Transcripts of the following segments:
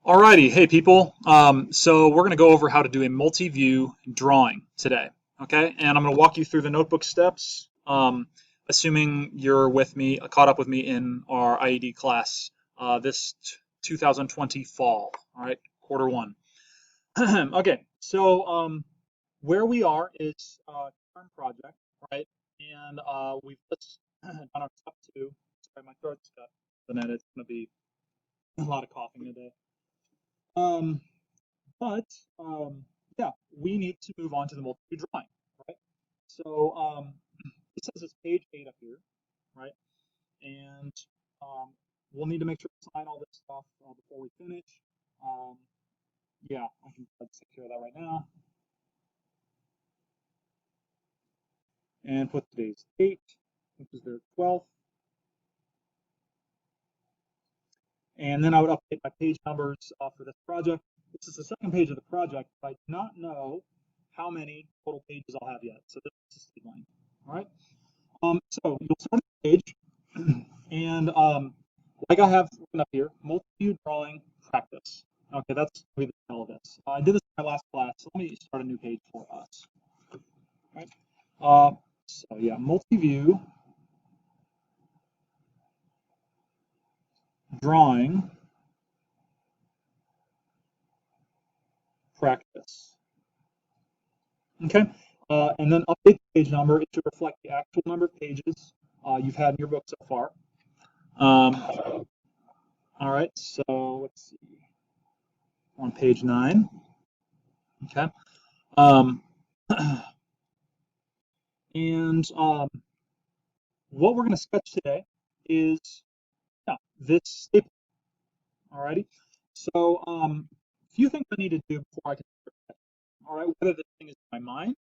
Alrighty, hey people. So we're going to go over how to do a multi-view drawing today, okay? And I'm going to walk you through the notebook steps, assuming you're with me, caught up with me in our IED class this 2020 fall, all right, quarter one. Okay, so where we are is current project, right? And we've just done our step two. Sorry, my throat's got the net. It's going to be a lot of coughing today. Um, But yeah, we need to move on to the multi-view drawing, right? So it says it's page 8 up here, right? And um, we'll need to make sure to sign all this stuff before we finish. Um, yeah, I can take care of that right now. And put today's date, which is the 12th. And then I would update my page numbers for this project. This is the second page of the project, but I do not know how many total pages I'll have yet. So this is the line. All right. So you'll start the page, and like I have written up here, multi-view drawing practice. Okay, that's the title of this. I did this in my last class, so let me start a new page for us. All right. So yeah, multi-view drawing practice. Okay, and then update the page number. It should reflect the actual number of pages you've had in your book so far. All right, so let's see. On page 9. Okay. Um, and what we're going to sketch today is this staple. Alrighty. So a few things I need to do before I can start sketching. All right, whether this thing is in my mind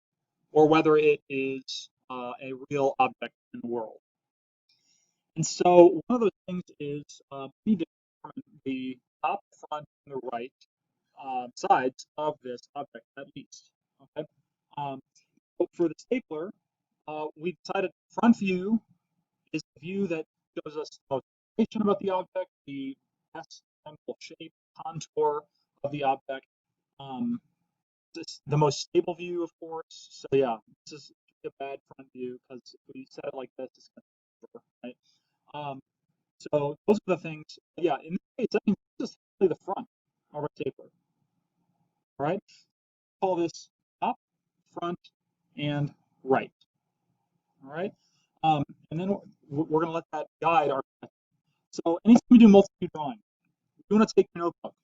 or whether it is a real object in the world. And so one of those things is we need to determine the top, front, and the right sides of this object at least. Okay. So for the stapler, we decided front view is the view that shows us the most information about the object, the best simple shape, contour of the object. This the most stable view, of course. So yeah, this is a bad front view because if we set it like this, it's going to right. So those are the things. Yeah, in this case, that means this is really the front of our stapler. All right. Call this up, front, and right. All right. And then we're going to let that guide our. So anytime we do multi-view drawing, you want to take your notebook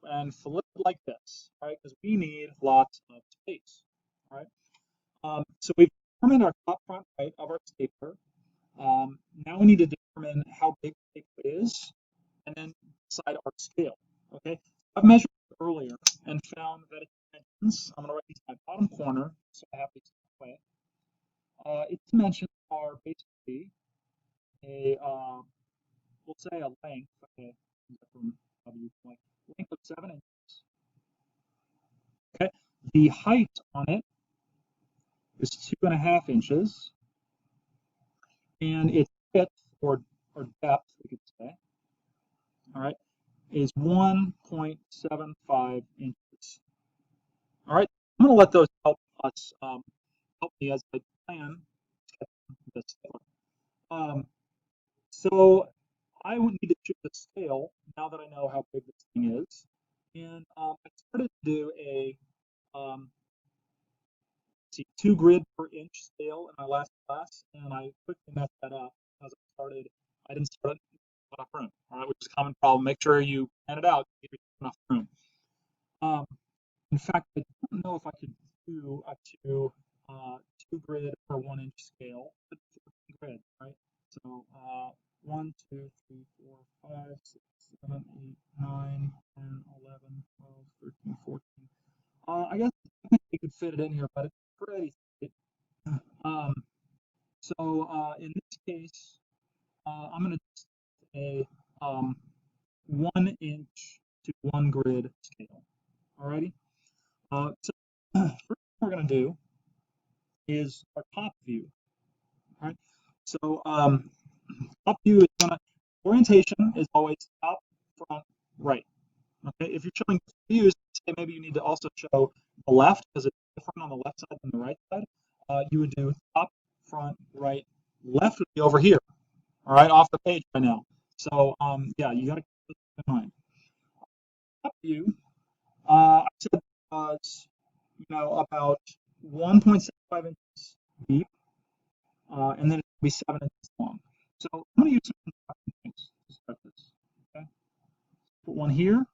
and flip it like this, right? Because we need lots of space, right? So we've determined our top, front, right of our stapler. Now we need to determine how big the stapler is, and then decide our scale. Okay. I've measured it earlier and found that its dimensions. I'm going to write these in my bottom corner, so I have these way. Its dimensions are basically a we'll say a length. Okay, from length of 7 inches. Okay, the height on it is 2.5 inches, and its width or depth, we could say, all right, is 1.75 inches. All right, I'm going to let those help us help me as I plan this. So I would need to choose a scale now that I know how big this thing is, and I started to do a um, 2 grid per inch scale in my last class, and I quickly messed that up because I didn't start enough room, all right, which is a common problem. Make sure you plan it out to give yourself enough room. In fact, I don't know if I could do a 2 grid per 1 inch scale, but 14 grid, right? So 1, 2, 3, 4, 5, 6, 7, 8, 9, 10, 11, 12, 13, 14. I guess you could fit it in here, but it's pretty tight. Um, so in this case, I'm going to do a 1 inch to 1 grid scale. Alrighty. So first thing we're going to do is our top view. All right. So top view is going to orientation is always top, front, right. Okay. if you're showing views, say maybe you need to also show the left because it's different on the left side than the right side. You would do top, front, right, left would be over here. All right, off the page right now. So yeah, you got to keep this in mind. Top view, I said was about 1.75 inches deep, and then it will be 7 inches long. So I'm going to use some construction points to start this. Okay, put one here.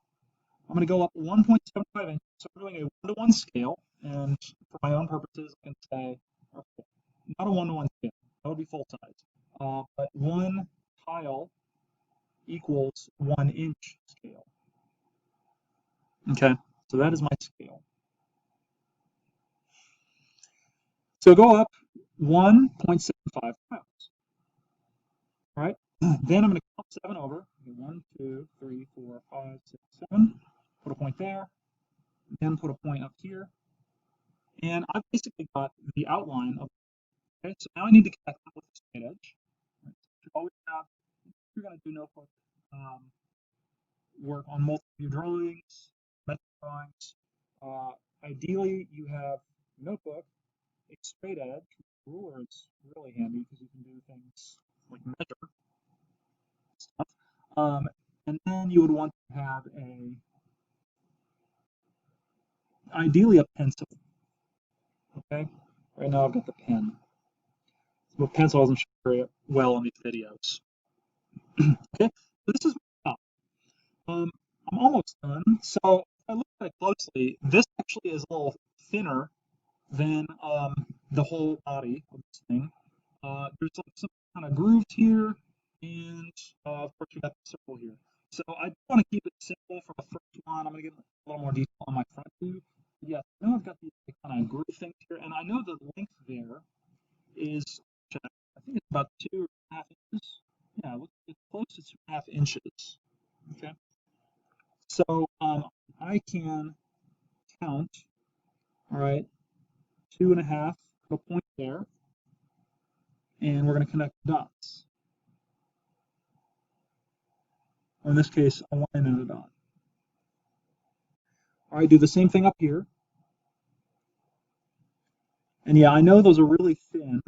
I'm going to go up 1.75 inches. So we're doing a 1-to-1 scale, and for my own purposes, I can say, okay, not a 1-to-1 scale. That would be full size. But one tile equals 1 inch scale. Okay, so that is my scale. So go up 1.75 tiles. All right, then I'm going to count 7 over. 1, 2, 3, 4, 5, 6, 7. Put a point there. Then put a point up here. And I've basically got the outline of. Okay, so now I need to connect that with the straight edge. Right, so you always have, if you're going to do notebook work on multi-view drawings, method drawings. Ideally, you have notebook, a straight edge. Ruler is really handy because you can do things like measure stuff. And then you would want to have ideally a pencil. Okay. Right now I've got the pen. The pencil doesn't show very well in these videos. Okay. So this is my top. I'm almost done. So if I look at it closely, this actually is a little thinner than the whole body of this thing. There's like some kind of grooves here, and of course we got the circle here. So I want to keep it simple for the first one. I'm going to get a little more detail on my front view. Yes, I know I've got these kind of groove things here, and I know the length there is, I think it's about 2.5 inches. Yeah, it's close to 2.5 inches. Okay. So I can count, all right, 2.5, put a point there, and we're going to connect dots. Or in this case, a line and a dot. All right, do the same thing up here. And yeah, I know those are really thin.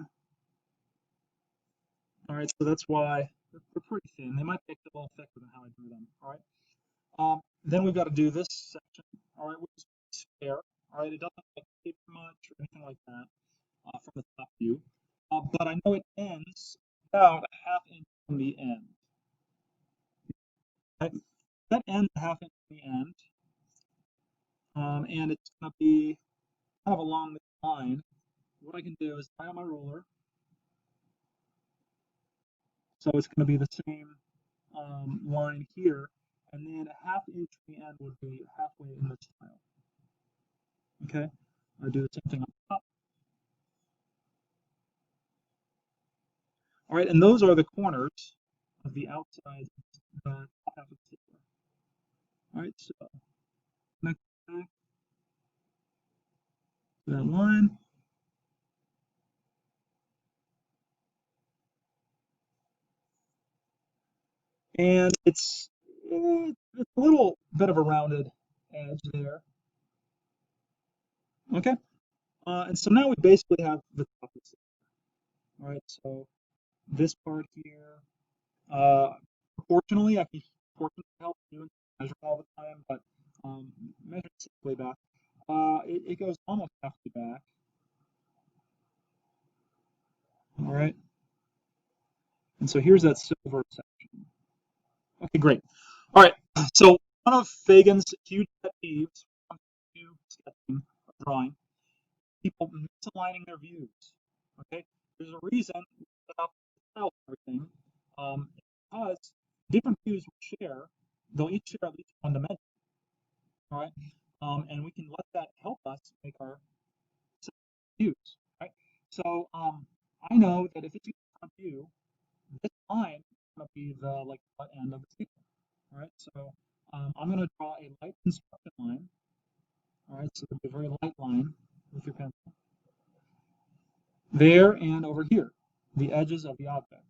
All right, so that's why they're pretty thin. They might make it a little thicker than how I do them. All right. Then we've got to do this section. All right, which is square. All right, it doesn't like taper much or anything like that from the top view. But I know it ends about a 1/2 inch from the end. Right? That ends a 1/2 inch from the end, and it's going to be kind of along this line. What I can do is tie on my ruler. So it's going to be the same line here, and then a 1/2 inch from the end would be halfway in this tile. Okay, I do the same thing on top. All right, and those are the corners of the outside of the top half of the paper. All right, so connect back to that line. And it's a little bit of a rounded edge there. Okay, and so now we basically have the top of it. All right, so this part here, proportionally, I can proportionally help you measure all the time, but measure it way back. It goes almost halfway back. All right, and so here's that silver section. Okay, great. All right, so one of Fagan's huge pet peeves when it comes to sketching or drawing, people misaligning their views. Okay, there's a reason we set up the style and everything, because different views will share. They'll each share at least one dimension. All right, and we can let that help us make our views. Right. So I know that if it's a front view, this line is going to be the butt end of the paper. All right, so I'm going to draw a light construction line. All right, so it'll be a very light line with your pencil. There and over here, the edges of the object.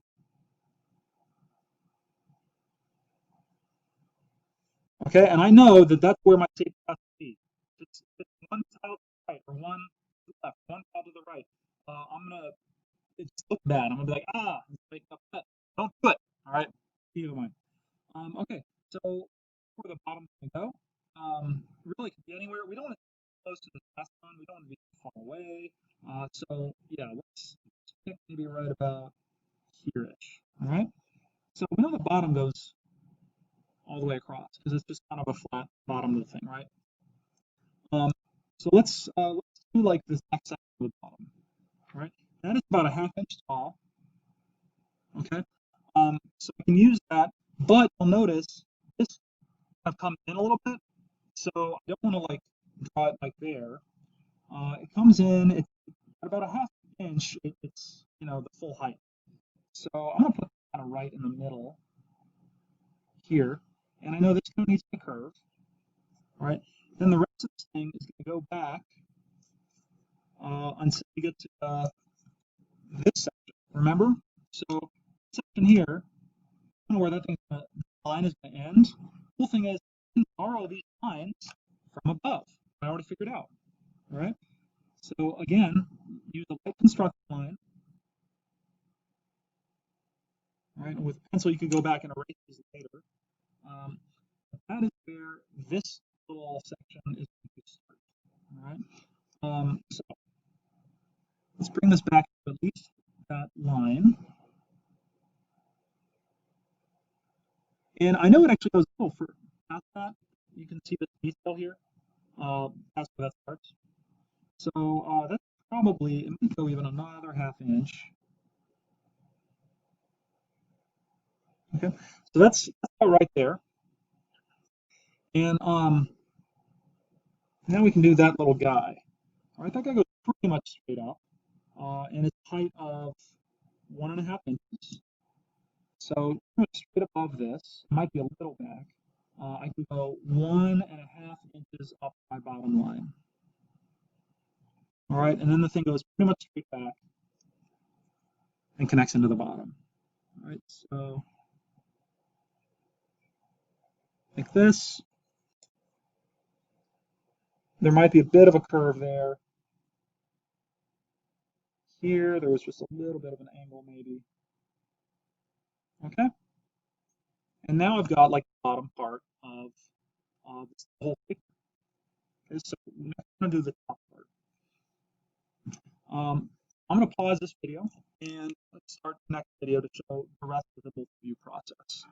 Okay, and I know that that's where my tape has to be. If it's one tile to the right or one to the left, one tile to the right, I'm gonna it just look bad. I'm gonna be like, it's like upset. Don't do it. All right, keep in mind. Okay, so where the bottom can go. Really could be anywhere. We don't want to be close to the last one. We don't want to be too far away. So yeah, let's pick maybe right about here-ish. All right. So we know the bottom goes all the way across because it's just kind of a flat bottom of the thing, right? Um, so let's do like this next section of the bottom, right? That is about a half-inch tall. Okay. So I can use that, but you'll notice this have come in a little bit. So I don't want to like draw it like there. It comes in it's at about a half inch. It's the full height. So I'm gonna put it kind of right in the middle here, and I know this one needs to curve, right? Then the rest of this thing is gonna go back until we get to this section. Remember? So this section here, where that line is gonna end. The cool thing is, you can borrow these lines from above. I already figured out. All right. So again, use a light construction line. All right. With pencil, you can go back and erase these later. That is where this little section is going to start. All right. So let's bring this back to at least that line. And I know it actually goes a little further past that. You can see the detail here. That's where that starts. So that's probably, it might go even another half inch. Okay, so that's about right there. And now we can do that little guy. All right, that guy goes pretty much straight up, and it's height of 1.5 inches. So straight above this, it might be a little back. I can go 1.5 inches up my bottom line. All right, and then the thing goes pretty much straight back and connects into the bottom. All right, so like this. There might be a bit of a curve there. Here, there was just a little bit of an angle maybe. Okay, and now I've got like the bottom part of this whole picture. Okay, so next I'm gonna do the top part. I'm gonna pause this video and let's start the next video to show the rest of the Multiview process.